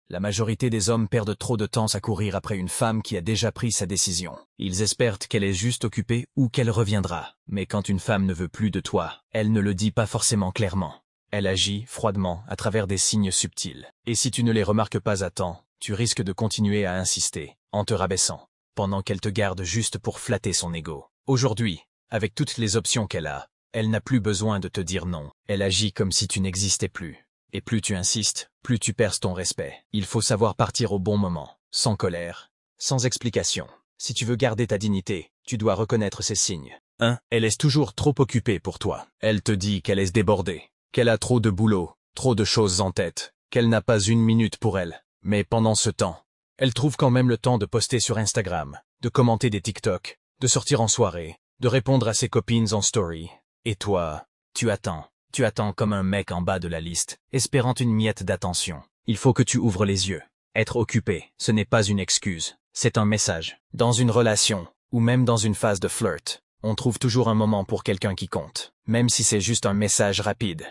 La majorité des hommes perdent trop de temps à courir après une femme qui a déjà pris sa décision. Ils espèrent qu'elle est juste occupée ou qu'elle reviendra. Mais quand une femme ne veut plus de toi, elle ne le dit pas forcément clairement. Elle agit froidement à travers des signes subtils. Et si tu ne les remarques pas à temps, tu risques de continuer à insister, en te rabaissant, pendant qu'elle te garde juste pour flatter son ego. Aujourd'hui, avec toutes les options qu'elle a, elle n'a plus besoin de te dire non. Elle agit comme si tu n'existais plus. Et plus tu insistes, plus tu perds ton respect. Il faut savoir partir au bon moment, sans colère, sans explication. Si tu veux garder ta dignité, tu dois reconnaître ces signes. 1. Elle est toujours trop occupée pour toi. Elle te dit qu'elle est débordée, qu'elle a trop de boulot, trop de choses en tête, qu'elle n'a pas une minute pour elle. Mais pendant ce temps, elle trouve quand même le temps de poster sur Instagram, de commenter des TikTok, de sortir en soirée, de répondre à ses copines en story. Et toi, tu attends. Tu attends comme un mec en bas de la liste, espérant une miette d'attention. Il faut que tu ouvres les yeux. Être occupé, ce n'est pas une excuse, c'est un message. Dans une relation, ou même dans une phase de flirt, on trouve toujours un moment pour quelqu'un qui compte, même si c'est juste un message rapide.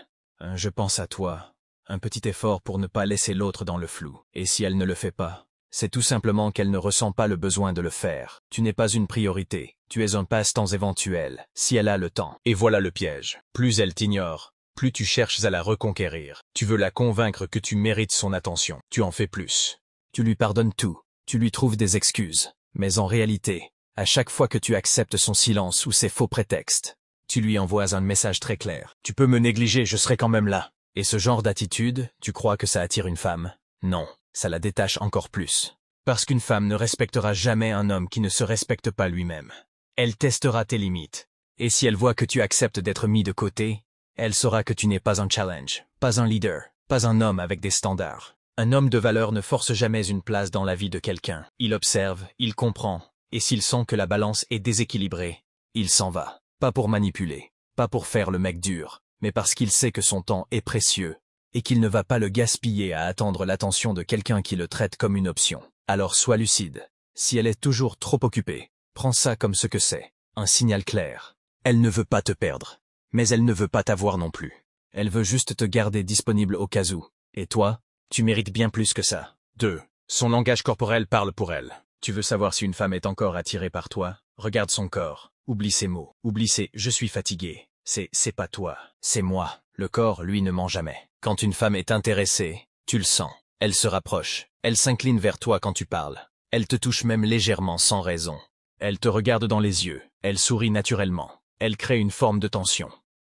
Je pense à toi. Un petit effort pour ne pas laisser l'autre dans le flou. Et si elle ne le fait pas, c'est tout simplement qu'elle ne ressent pas le besoin de le faire. Tu n'es pas une priorité, tu es un passe-temps éventuel, si elle a le temps. Et voilà le piège. Plus elle t'ignore, plus tu cherches à la reconquérir. Tu veux la convaincre que tu mérites son attention. Tu en fais plus. Tu lui pardonnes tout. Tu lui trouves des excuses. Mais en réalité, à chaque fois que tu acceptes son silence ou ses faux prétextes, tu lui envoies un message très clair. Tu peux me négliger, je serai quand même là. Et ce genre d'attitude, tu crois que ça attire une femme? Non, ça la détache encore plus. Parce qu'une femme ne respectera jamais un homme qui ne se respecte pas lui-même. Elle testera tes limites. Et si elle voit que tu acceptes d'être mis de côté, elle saura que tu n'es pas un challenge, pas un leader, pas un homme avec des standards. Un homme de valeur ne force jamais une place dans la vie de quelqu'un. Il observe, il comprend, et s'il sent que la balance est déséquilibrée, il s'en va. Pas pour manipuler, pas pour faire le mec dur, mais parce qu'il sait que son temps est précieux, et qu'il ne va pas le gaspiller à attendre l'attention de quelqu'un qui le traite comme une option. Alors sois lucide. Si elle est toujours trop occupée, prends ça comme ce que c'est, un signal clair. Elle ne veut pas te perdre. Mais elle ne veut pas t'avoir non plus. Elle veut juste te garder disponible au cas où. Et toi, tu mérites bien plus que ça. 2. Son langage corporel parle pour elle. Tu veux savoir si une femme est encore attirée par toi? Regarde son corps. Oublie ses mots. Oublie ses « je suis fatigué ». C'est pas toi, c'est moi. Le corps, lui, ne ment jamais. Quand une femme est intéressée, tu le sens. Elle se rapproche. Elle s'incline vers toi quand tu parles. Elle te touche même légèrement sans raison. Elle te regarde dans les yeux. Elle sourit naturellement. Elle crée une forme de tension.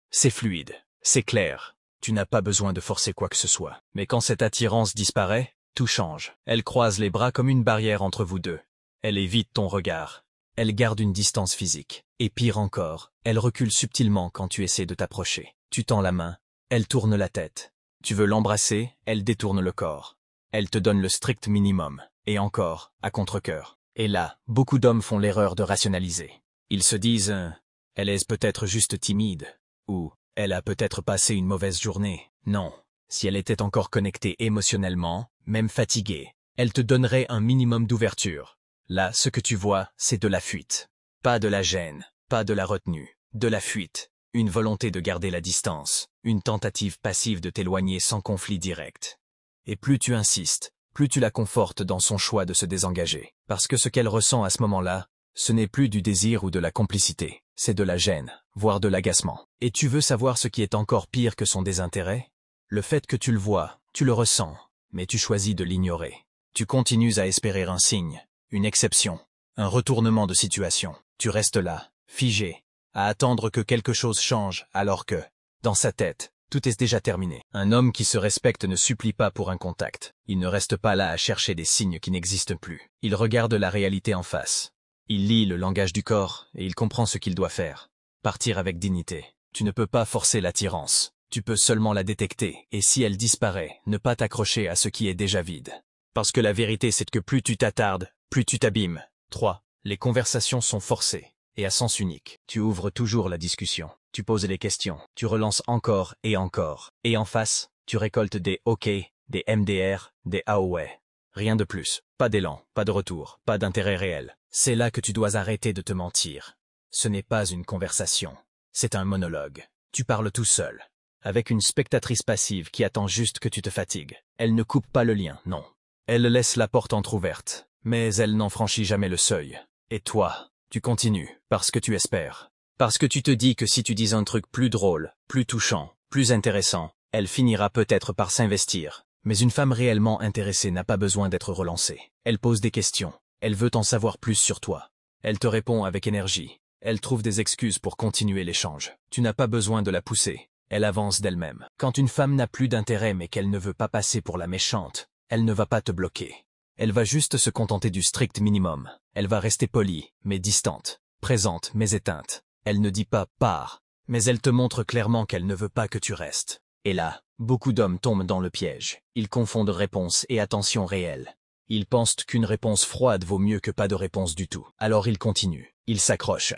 C'est fluide, c'est clair. Tu n'as pas besoin de forcer quoi que ce soit. Mais quand cette attirance disparaît, tout change. Elle croise les bras comme une barrière entre vous deux. Elle évite ton regard. Elle garde une distance physique. Et pire encore, elle recule subtilement quand tu essaies de t'approcher. Tu tends la main, elle tourne la tête. Tu veux l'embrasser, elle détourne le corps. Elle te donne le strict minimum. Et encore, à contre-cœur. Et là, beaucoup d'hommes font l'erreur de rationaliser. Ils se disent « Elle est peut-être juste timide » ou « Elle a peut-être passé une mauvaise journée ». Non, si elle était encore connectée émotionnellement, même fatiguée, elle te donnerait un minimum d'ouverture. Là, ce que tu vois, c'est de la fuite. Pas de la gêne, pas de la retenue, de la fuite. Une volonté de garder la distance, une tentative passive de t'éloigner sans conflit direct. Et plus tu insistes, plus tu la confortes dans son choix de se désengager. Parce que ce qu'elle ressent à ce moment-là, ce n'est plus du désir ou de la complicité, c'est de la gêne, voire de l'agacement. Et tu veux savoir ce qui est encore pire que son désintérêt? Le fait que tu le vois, tu le ressens, mais tu choisis de l'ignorer. Tu continues à espérer un signe, une exception, un retournement de situation. Tu restes là, figé, à attendre que quelque chose change alors que, dans sa tête, tout est déjà terminé. Un homme qui se respecte ne supplie pas pour un contact. Il ne reste pas là à chercher des signes qui n'existent plus. Il regarde la réalité en face. Il lit le langage du corps et il comprend ce qu'il doit faire. Partir avec dignité. Tu ne peux pas forcer l'attirance. Tu peux seulement la détecter. Et si elle disparaît, ne pas t'accrocher à ce qui est déjà vide. Parce que la vérité c'est que plus tu t'attardes, plus tu t'abîmes. 3. Les conversations sont forcées et à sens unique. Tu ouvres toujours la discussion. Tu poses les questions. Tu relances encore. Et en face, tu récoltes des OK, des MDR, des ah ouais. Rien de plus. Pas d'élan, pas de retour, pas d'intérêt réel. C'est là que tu dois arrêter de te mentir. Ce n'est pas une conversation. C'est un monologue. Tu parles tout seul. Avec une spectatrice passive qui attend juste que tu te fatigues. Elle ne coupe pas le lien, non. Elle laisse la porte entr'ouverte, mais elle n'en franchit jamais le seuil. Et toi, tu continues, parce que tu espères. Parce que tu te dis que si tu dis un truc plus drôle, plus touchant, plus intéressant, elle finira peut-être par s'investir. Mais une femme réellement intéressée n'a pas besoin d'être relancée. Elle pose des questions. Elle veut en savoir plus sur toi. Elle te répond avec énergie. Elle trouve des excuses pour continuer l'échange. Tu n'as pas besoin de la pousser. Elle avance d'elle-même. Quand une femme n'a plus d'intérêt mais qu'elle ne veut pas passer pour la méchante, elle ne va pas te bloquer. Elle va juste se contenter du strict minimum. Elle va rester polie, mais distante. Présente, mais éteinte. Elle ne dit pas « pars », mais elle te montre clairement qu'elle ne veut pas que tu restes. Et là, beaucoup d'hommes tombent dans le piège. Ils confondent réponse et attention réelle. Ils pensent qu'une réponse froide vaut mieux que pas de réponse du tout. Alors ils continuent. Ils s'accrochent.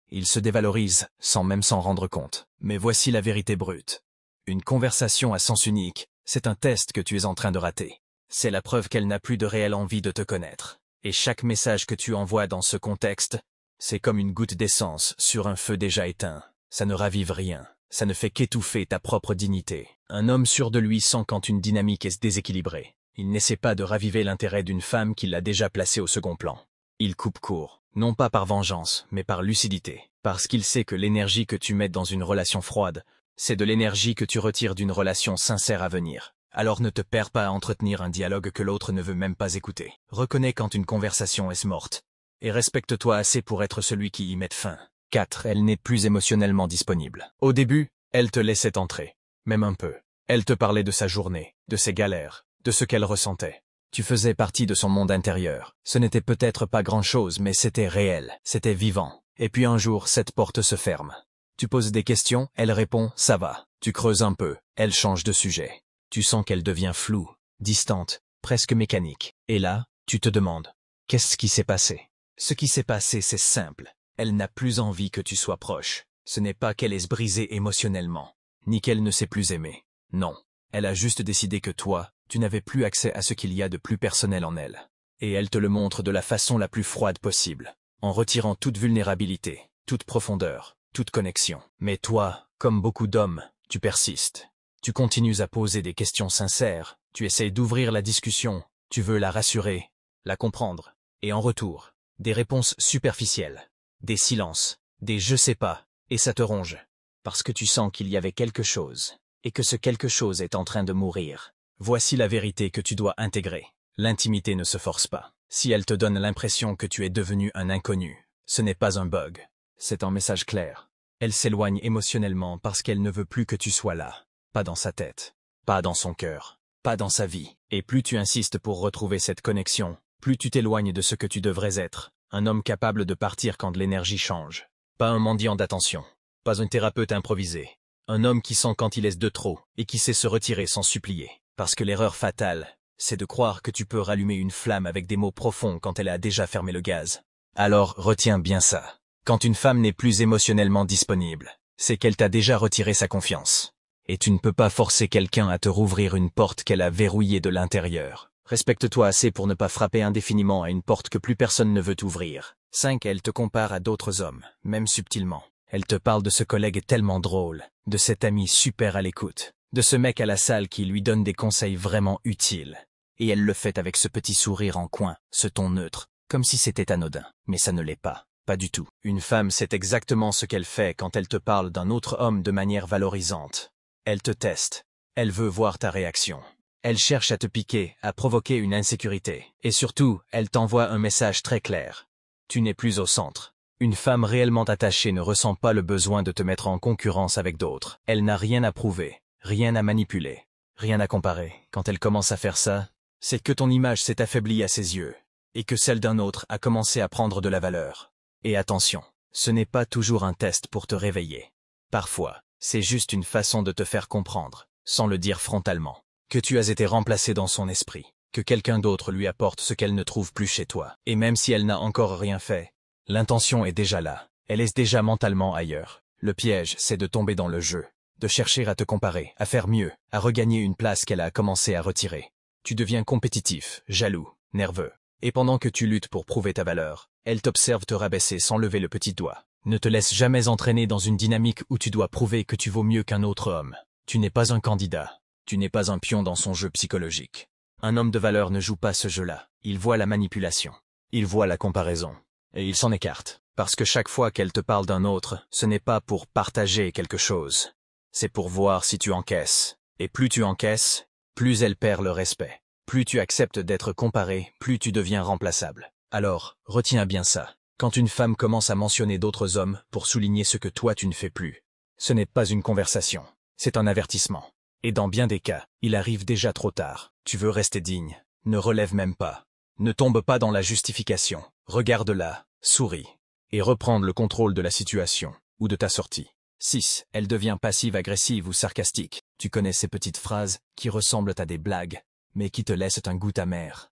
Ils se dévalorisent, sans même s'en rendre compte. Mais voici la vérité brute. Une conversation à sens unique, c'est un test que tu es en train de rater. C'est la preuve qu'elle n'a plus de réelle envie de te connaître. Et chaque message que tu envoies dans ce contexte, c'est comme une goutte d'essence sur un feu déjà éteint. Ça ne ravive rien. Ça ne fait qu'étouffer ta propre dignité. Un homme sûr de lui sent quand une dynamique est déséquilibrée. Il n'essaie pas de raviver l'intérêt d'une femme qu'il a déjà placée au second plan. Il coupe court, non pas par vengeance, mais par lucidité. Parce qu'il sait que l'énergie que tu mets dans une relation froide, c'est de l'énergie que tu retires d'une relation sincère à venir. Alors ne te perds pas à entretenir un dialogue que l'autre ne veut même pas écouter. Reconnais quand une conversation est morte. Et respecte-toi assez pour être celui qui y mette fin. 4. Elle n'est plus émotionnellement disponible. Au début, elle te laissait entrer. Même un peu. Elle te parlait de sa journée, de ses galères, de ce qu'elle ressentait. Tu faisais partie de son monde intérieur. Ce n'était peut-être pas grand-chose, mais c'était réel, c'était vivant. Et puis un jour, cette porte se ferme. Tu poses des questions, elle répond « ça va ». Tu creuses un peu, elle change de sujet. Tu sens qu'elle devient floue, distante, presque mécanique. Et là, tu te demandes « qu'est-ce qui s'est passé ?» Ce qui s'est passé, c'est simple. Elle n'a plus envie que tu sois proche. Ce n'est pas qu'elle est brisée émotionnellement, ni qu'elle ne sait plus aimer. Non, elle a juste décidé que toi, tu n'avais plus accès à ce qu'il y a de plus personnel en elle. Et elle te le montre de la façon la plus froide possible, en retirant toute vulnérabilité, toute profondeur, toute connexion. Mais toi, comme beaucoup d'hommes, tu persistes. Tu continues à poser des questions sincères, tu essaies d'ouvrir la discussion, tu veux la rassurer, la comprendre. Et en retour, des réponses superficielles, des silences, des je sais pas, et ça te ronge. Parce que tu sens qu'il y avait quelque chose, et que ce quelque chose est en train de mourir. Voici la vérité que tu dois intégrer. L'intimité ne se force pas. Si elle te donne l'impression que tu es devenu un inconnu, ce n'est pas un bug. C'est un message clair. Elle s'éloigne émotionnellement parce qu'elle ne veut plus que tu sois là. Pas dans sa tête, pas dans son cœur, pas dans sa vie. Et plus tu insistes pour retrouver cette connexion, plus tu t'éloignes de ce que tu devrais être, un homme capable de partir quand l'énergie change. Pas un mendiant d'attention, pas un thérapeute improvisé. Un homme qui sent quand il est de trop et qui sait se retirer sans supplier. Parce que l'erreur fatale, c'est de croire que tu peux rallumer une flamme avec des mots profonds quand elle a déjà fermé le gaz. Alors retiens bien ça. Quand une femme n'est plus émotionnellement disponible, c'est qu'elle t'a déjà retiré sa confiance. Et tu ne peux pas forcer quelqu'un à te rouvrir une porte qu'elle a verrouillée de l'intérieur. Respecte-toi assez pour ne pas frapper indéfiniment à une porte que plus personne ne veut ouvrir. 5. Elle te compare à d'autres hommes, même subtilement. Elle te parle de ce collègue tellement drôle, de cet ami super à l'écoute, de ce mec à la salle qui lui donne des conseils vraiment utiles. Et elle le fait avec ce petit sourire en coin, ce ton neutre, comme si c'était anodin. Mais ça ne l'est pas, pas du tout. Une femme sait exactement ce qu'elle fait quand elle te parle d'un autre homme de manière valorisante. Elle te teste. Elle veut voir ta réaction. Elle cherche à te piquer, à provoquer une insécurité. Et surtout, elle t'envoie un message très clair. Tu n'es plus au centre. Une femme réellement attachée ne ressent pas le besoin de te mettre en concurrence avec d'autres. Elle n'a rien à prouver, rien à manipuler, rien à comparer. Quand elle commence à faire ça, c'est que ton image s'est affaiblie à ses yeux, et que celle d'un autre a commencé à prendre de la valeur. Et attention, ce n'est pas toujours un test pour te réveiller. Parfois, c'est juste une façon de te faire comprendre, sans le dire frontalement, que tu as été remplacé dans son esprit, que quelqu'un d'autre lui apporte ce qu'elle ne trouve plus chez toi. Et même si elle n'a encore rien fait, l'intention est déjà là, elle est déjà mentalement ailleurs. Le piège, c'est de tomber dans le jeu, de chercher à te comparer, à faire mieux, à regagner une place qu'elle a commencé à retirer. Tu deviens compétitif, jaloux, nerveux. Et pendant que tu luttes pour prouver ta valeur, elle t'observe te rabaisser sans lever le petit doigt. Ne te laisse jamais entraîner dans une dynamique où tu dois prouver que tu vaux mieux qu'un autre homme. Tu n'es pas un candidat. Tu n'es pas un pion dans son jeu psychologique. Un homme de valeur ne joue pas ce jeu-là. Il voit la manipulation. Il voit la comparaison. Et il s'en écarte. Parce que chaque fois qu'elle te parle d'un autre, ce n'est pas pour partager quelque chose. C'est pour voir si tu encaisses. Et plus tu encaisses, plus elle perd le respect. Plus tu acceptes d'être comparé, plus tu deviens remplaçable. Alors, retiens bien ça. Quand une femme commence à mentionner d'autres hommes pour souligner ce que toi tu ne fais plus, ce n'est pas une conversation, c'est un avertissement. Et dans bien des cas, il arrive déjà trop tard. Tu veux rester digne, ne relève même pas. Ne tombe pas dans la justification. Regarde-la, souris. Et reprendre le contrôle de la situation, ou de ta sortie. 6. Elle devient passive-agressive ou sarcastique. Tu connais ces petites phrases qui ressemblent à des blagues, mais qui te laissent un goût amer.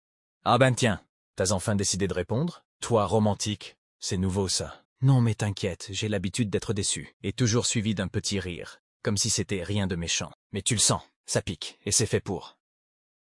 Ah ben tiens, t'as enfin décidé de répondre? Toi, romantique, c'est nouveau ça. Non mais t'inquiète, j'ai l'habitude d'être déçu. Et toujours suivi d'un petit rire, comme si c'était rien de méchant. Mais tu le sens, ça pique, et c'est fait pour.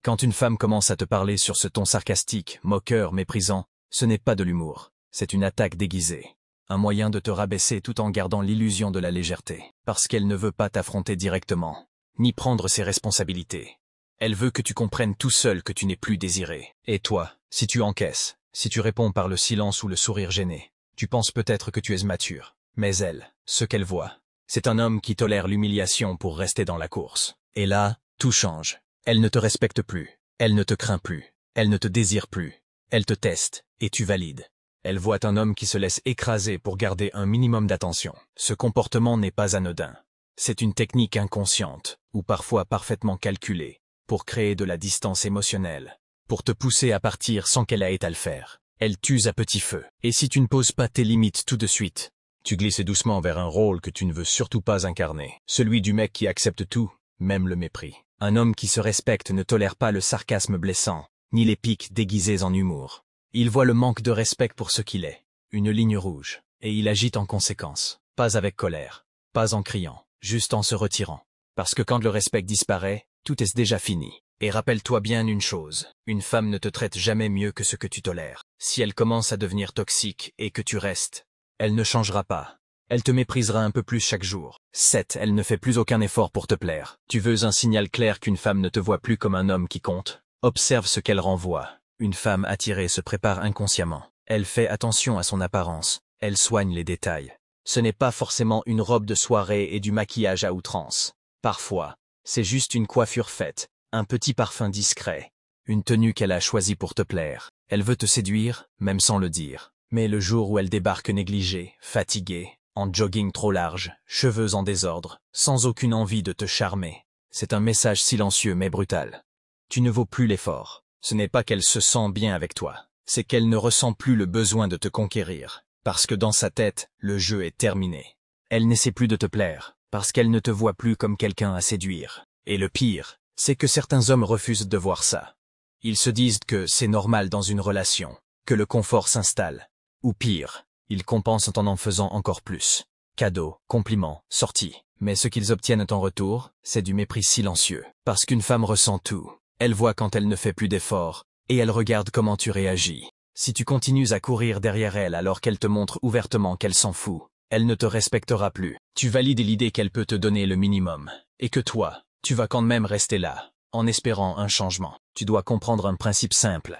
Quand une femme commence à te parler sur ce ton sarcastique, moqueur, méprisant, ce n'est pas de l'humour, c'est une attaque déguisée. Un moyen de te rabaisser tout en gardant l'illusion de la légèreté. Parce qu'elle ne veut pas t'affronter directement, ni prendre ses responsabilités. Elle veut que tu comprennes tout seul que tu n'es plus désiré. Et toi, si tu encaisses, si tu réponds par le silence ou le sourire gêné, tu penses peut-être que tu es mature. Mais elle, ce qu'elle voit, c'est un homme qui tolère l'humiliation pour rester dans la course. Et là, tout change. Elle ne te respecte plus, elle ne te craint plus, elle ne te désire plus. Elle te teste, et tu valides. Elle voit un homme qui se laisse écraser pour garder un minimum d'attention. Ce comportement n'est pas anodin. C'est une technique inconsciente, ou parfois parfaitement calculée, pour créer de la distance émotionnelle, pour te pousser à partir sans qu'elle ait à le faire. Elle t'use à petit feu. Et si tu ne poses pas tes limites tout de suite, tu glisses doucement vers un rôle que tu ne veux surtout pas incarner. Celui du mec qui accepte tout, même le mépris. Un homme qui se respecte ne tolère pas le sarcasme blessant, ni les piques déguisées en humour. Il voit le manque de respect pour ce qu'il est, une ligne rouge, et il agite en conséquence. Pas avec colère, pas en criant, juste en se retirant. Parce que quand le respect disparaît, tout est déjà fini. Et rappelle-toi bien une chose, une femme ne te traite jamais mieux que ce que tu tolères. Si elle commence à devenir toxique et que tu restes, elle ne changera pas. Elle te méprisera un peu plus chaque jour. 7. Elle ne fait plus aucun effort pour te plaire. Tu veux un signal clair qu'une femme ne te voit plus comme un homme qui compte? Observe ce qu'elle renvoie. Une femme attirée se prépare inconsciemment. Elle fait attention à son apparence. Elle soigne les détails. Ce n'est pas forcément une robe de soirée et du maquillage à outrance. Parfois, c'est juste une coiffure faite, un petit parfum discret, une tenue qu'elle a choisie pour te plaire. Elle veut te séduire, même sans le dire. Mais le jour où elle débarque négligée, fatiguée, en jogging trop large, cheveux en désordre, sans aucune envie de te charmer, c'est un message silencieux mais brutal. Tu ne vaux plus l'effort. Ce n'est pas qu'elle se sent bien avec toi, c'est qu'elle ne ressent plus le besoin de te conquérir, parce que dans sa tête, le jeu est terminé. Elle n'essaie plus de te plaire, parce qu'elle ne te voit plus comme quelqu'un à séduire. Et le pire, c'est que certains hommes refusent de voir ça. Ils se disent que c'est normal dans une relation, que le confort s'installe. Ou pire, ils compensent en faisant encore plus. Cadeaux, compliments, sorties. Mais ce qu'ils obtiennent en retour, c'est du mépris silencieux. Parce qu'une femme ressent tout. Elle voit quand elle ne fait plus d'efforts, et elle regarde comment tu réagis. Si tu continues à courir derrière elle alors qu'elle te montre ouvertement qu'elle s'en fout, elle ne te respectera plus. Tu valides l'idée qu'elle peut te donner le minimum, et que toi, tu vas quand même rester là, en espérant un changement. Tu dois comprendre un principe simple.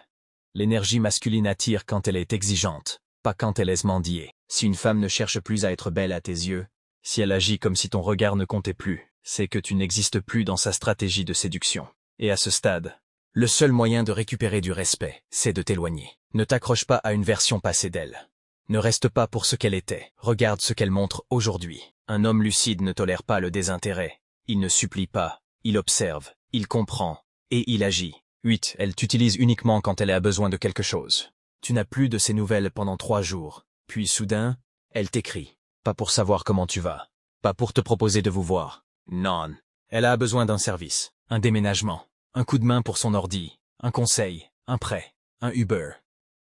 L'énergie masculine attire quand elle est exigeante, pas quand elle est mendiée. Si une femme ne cherche plus à être belle à tes yeux, si elle agit comme si ton regard ne comptait plus, c'est que tu n'existes plus dans sa stratégie de séduction. Et à ce stade, le seul moyen de récupérer du respect, c'est de t'éloigner. Ne t'accroche pas à une version passée d'elle. Ne reste pas pour ce qu'elle était. Regarde ce qu'elle montre aujourd'hui. Un homme lucide ne tolère pas le désintérêt. Il ne supplie pas. Il observe. Il comprend. Et il agit. 8. Elle t'utilise uniquement quand elle a besoin de quelque chose. Tu n'as plus de ses nouvelles pendant 3 jours. Puis soudain, elle t'écrit. Pas pour savoir comment tu vas. Pas pour te proposer de vous voir. Non. Elle a besoin d'un service. Un déménagement. Un coup de main pour son ordi, un conseil, un prêt, un Uber.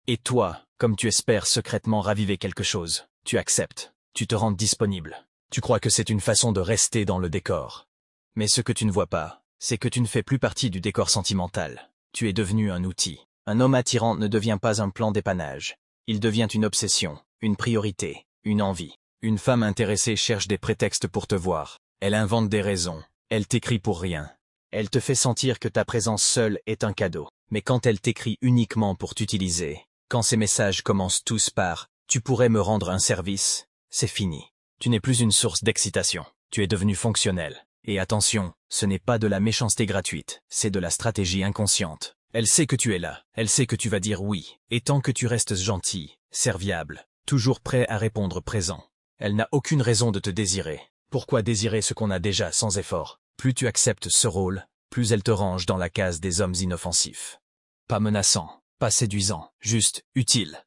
Et toi, comme tu espères secrètement raviver quelque chose, tu acceptes, tu te rends disponible. Tu crois que c'est une façon de rester dans le décor. Mais ce que tu ne vois pas, c'est que tu ne fais plus partie du décor sentimental. Tu es devenu un outil. Un homme attirant ne devient pas un plan d'épanage. Il devient une obsession, une priorité, une envie. Une femme intéressée cherche des prétextes pour te voir. Elle invente des raisons. Elle t'écrit pour rien. Elle te fait sentir que ta présence seule est un cadeau. Mais quand elle t'écrit uniquement pour t'utiliser, quand ces messages commencent tous par « tu pourrais me rendre un service », c'est fini. Tu n'es plus une source d'excitation. Tu es devenu fonctionnel. Et attention, ce n'est pas de la méchanceté gratuite, c'est de la stratégie inconsciente. Elle sait que tu es là, elle sait que tu vas dire oui, et tant que tu restes gentil, serviable, toujours prêt à répondre présent, elle n'a aucune raison de te désirer. Pourquoi désirer ce qu'on a déjà sans effort? Plus tu acceptes ce rôle, plus elle te range dans la case des hommes inoffensifs. Pas menaçant, pas séduisant, juste utile.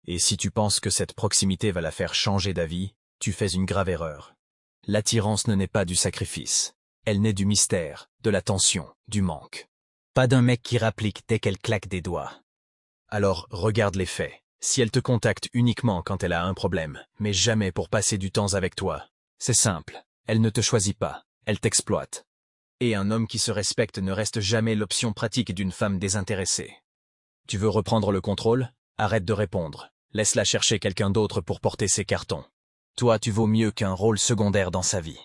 Et si tu penses que cette proximité va la faire changer d'avis, tu fais une grave erreur. L'attirance ne naît pas du sacrifice. Elle naît du mystère, de la tension, du manque. Pas d'un mec qui rapplique dès qu'elle claque des doigts. Alors, regarde les faits. Si elle te contacte uniquement quand elle a un problème, mais jamais pour passer du temps avec toi, c'est simple. Elle ne te choisit pas, elle t'exploite. Et un homme qui se respecte ne reste jamais l'option pratique d'une femme désintéressée. Tu veux reprendre le contrôle? Arrête de répondre. Laisse-la chercher quelqu'un d'autre pour porter ses cartons. Toi, tu vaux mieux qu'un rôle secondaire dans sa vie.